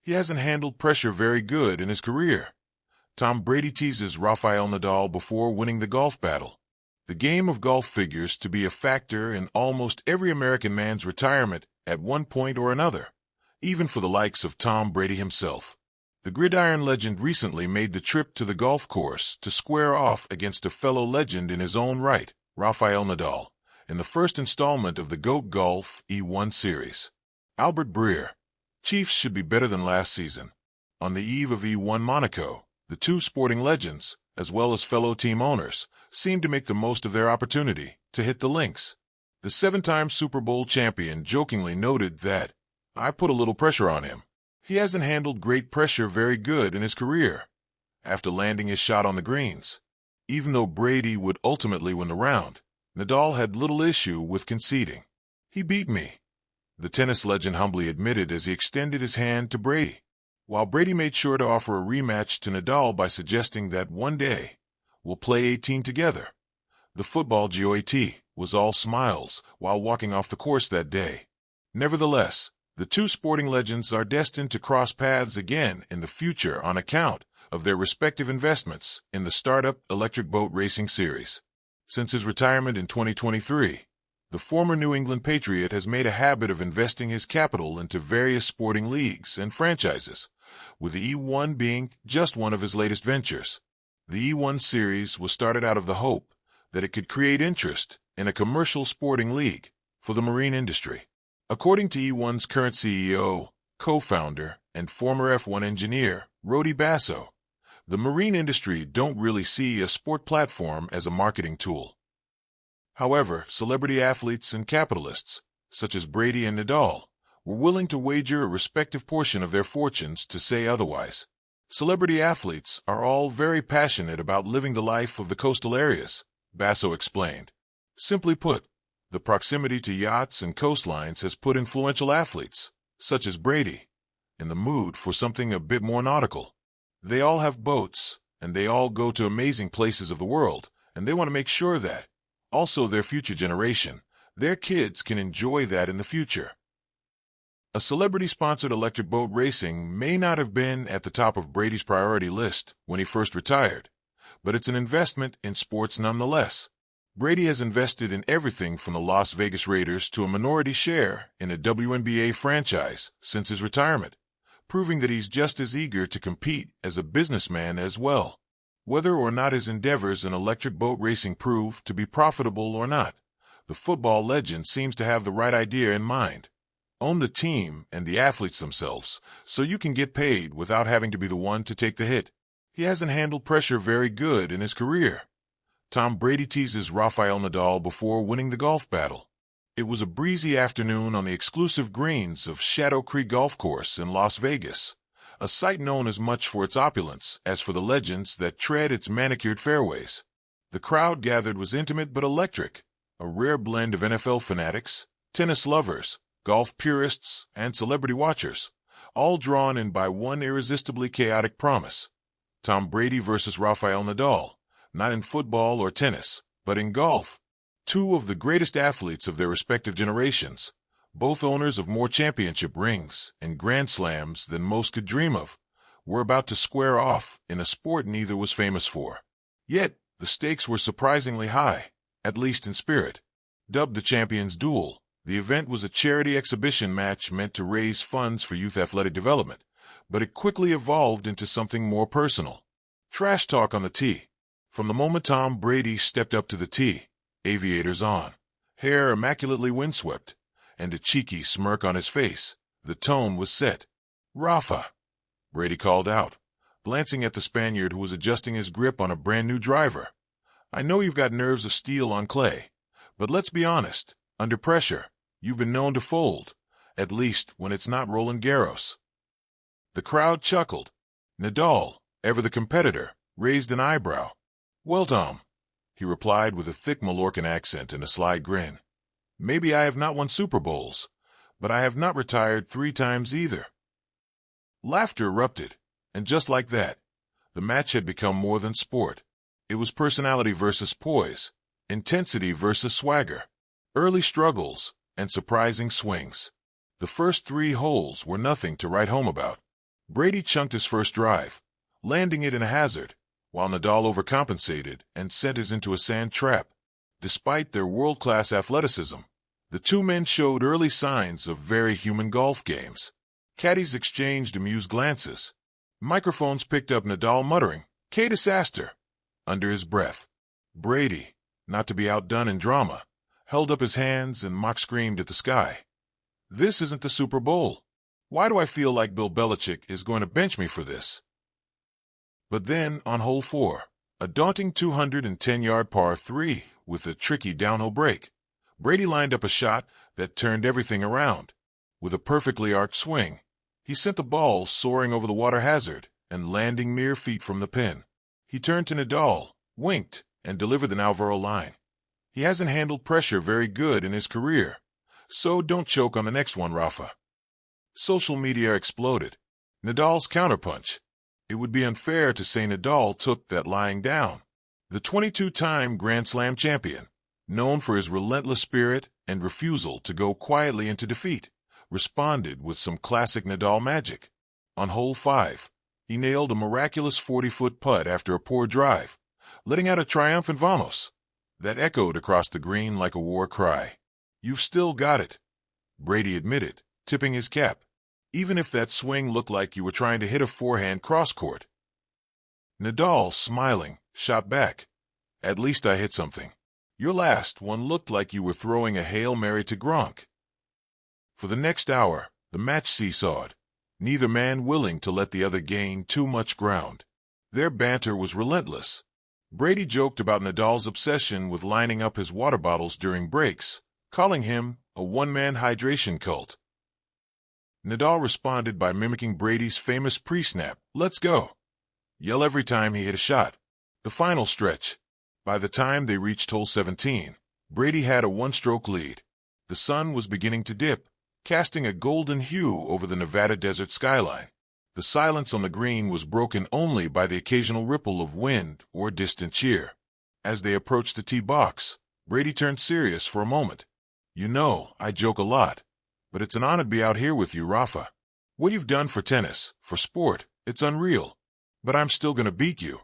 He hasn't handled pressure very good in his career. Brady teases Rafael Nadal before winning the golf battle. The game of golf figures to be a factor in almost every American man's retirement at one point or another, even for the likes of Tom Brady himself. The gridiron legend recently made the trip to the golf course to square off against a fellow legend in his own right, Rafael Nadal, in the first installment of the GOAT Golf E1 series. Albert Breer. Chiefs should be better than last season. On the eve of E1 Monaco, the two sporting legends, as well as fellow team owners, seemed to make the most of their opportunity to hit the links. The seven-time Super Bowl champion jokingly noted that, "I put a little pressure on him. He hasn't handled great pressure very good in his career," after landing his shot on the greens. Even though Brady would ultimately win the round, Nadal had little issue with conceding. "He beat me," the tennis legend humbly admitted as he extended his hand to Brady, while Brady made sure to offer a rematch to Nadal by suggesting that one day, "We'll play 18 together." The football GOAT was all smiles while walking off the course that day. Nevertheless, the two sporting legends are destined to cross paths again in the future on account of their respective investments in the startup electric boat racing series. Since his retirement in 2023, the former New England Patriot has made a habit of investing his capital into various sporting leagues and franchises, with the E1 being just one of his latest ventures. The E1 series was started out of the hope that it could create interest in a commercial sporting league for the marine industry. According to E1's current CEO, co-founder, and former F1 engineer, Rody Basso, the marine industry don't really see a sport platform as a marketing tool. However, celebrity athletes and capitalists, such as Brady and Nadal, were willing to wager a respective portion of their fortunes to say otherwise. Celebrity athletes are all very passionate about living the life of the coastal areas, Basso explained. Simply put, the proximity to yachts and coastlines has put influential athletes, such as Brady, in the mood for something a bit more nautical. They all have boats, and they all go to amazing places of the world, and they want to make sure that, also their future generation, their kids can enjoy that in the future. A celebrity-sponsored electric boat racing may not have been at the top of Brady's priority list when he first retired, but it's an investment in sports nonetheless. Brady has invested in everything from the Las Vegas Raiders to a minority share in a WNBA franchise since his retirement, proving that he's just as eager to compete as a businessman as well. Whether or not his endeavors in electric boat racing prove to be profitable or not, the football legend seems to have the right idea in mind. Own the team and the athletes themselves, so you can get paid without having to be the one to take the hit. He hasn't handled pressure very good in his career. Brady teases Rafael Nadal before winning the golf battle. It was a breezy afternoon on the exclusive greens of Shadow Creek Golf Course in Las Vegas, a site known as much for its opulence as for the legends that tread its manicured fairways. The crowd gathered was intimate but electric, a rare blend of NFL fanatics, tennis lovers, golf purists, and celebrity watchers, all drawn in by one irresistibly chaotic promise: Tom Brady versus Rafael Nadal, not in football or tennis, but in golf. Two of the greatest athletes of their respective generations, both owners of more championship rings and Grand Slams than most could dream of, were about to square off in a sport neither was famous for. Yet, the stakes were surprisingly high, at least in spirit. Dubbed the Champions Duel, the event was a charity exhibition match meant to raise funds for youth athletic development, but it quickly evolved into something more personal. Trash talk on the tee. From the moment Tom Brady stepped up to the tee, aviators on, hair immaculately windswept, and a cheeky smirk on his face, the tone was set. "Rafa," Brady called out, glancing at the Spaniard who was adjusting his grip on a brand-new driver. "I know you've got nerves of steel on clay, but let's be honest, under pressure, you've been known to fold, at least when it's not Roland Garros." The crowd chuckled. Nadal, ever the competitor, raised an eyebrow. "Well, Tom," he replied with a thick Mallorcan accent and a sly grin, "maybe I have not won Super Bowls, but I have not retired 3 times either." Laughter erupted, and just like that, the match had become more than sport. It was personality versus poise, intensity versus swagger, early struggles, and surprising swings. The first 3 holes were nothing to write home about. Brady chunked his first drive, landing it in a hazard, while Nadal overcompensated and sent his into a sand trap. Despite their world-class athleticism, the two men showed early signs of very human golf games. Caddies exchanged amused glances. Microphones picked up Nadal muttering, "K disaster," under his breath. Brady, not to be outdone in drama, held up his hands and mock-screamed at the sky. "This isn't the Super Bowl. Why do I feel like Bill Belichick is going to bench me for this?" But then, on hole 4, a daunting 210-yard par 3 with a tricky downhill break, Brady lined up a shot that turned everything around. With a perfectly arced swing, he sent the ball soaring over the water hazard and landing mere feet from the pin. He turned to Nadal, winked, and delivered the Alvaro line. "He hasn't handled pressure very good in his career, so don't choke on the next one, Rafa." Social media exploded. Nadal's counterpunch. It would be unfair to say Nadal took that lying down. The 22-time Grand Slam champion, known for his relentless spirit and refusal to go quietly into defeat, responded with some classic Nadal magic. On hole 5, he nailed a miraculous 40-foot putt after a poor drive, letting out a triumphant vamos that echoed across the green like a war cry. "You've still got it," Brady admitted, tipping his cap, "even if that swing looked like you were trying to hit a forehand cross-court." Nadal, smiling, shot back, "At least I hit something. Your last one looked like you were throwing a Hail Mary to Gronk." For the next hour, the match seesawed, neither man willing to let the other gain too much ground. Their banter was relentless. Brady joked about Nadal's obsession with lining up his water bottles during breaks, calling him a one-man hydration cult. Nadal responded by mimicking Brady's famous pre-snap, "Let's go," yell every time he hit a shot. The final stretch. By the time they reached hole 17, Brady had a one-stroke lead. The sun was beginning to dip, casting a golden hue over the Nevada desert skyline. The silence on the green was broken only by the occasional ripple of wind or distant cheer. As they approached the tee box, Brady turned serious for a moment. "You know, I joke a lot, but it's an honor to be out here with you, Rafa. What you've done for tennis, for sport, it's unreal. But I'm still going to beat you."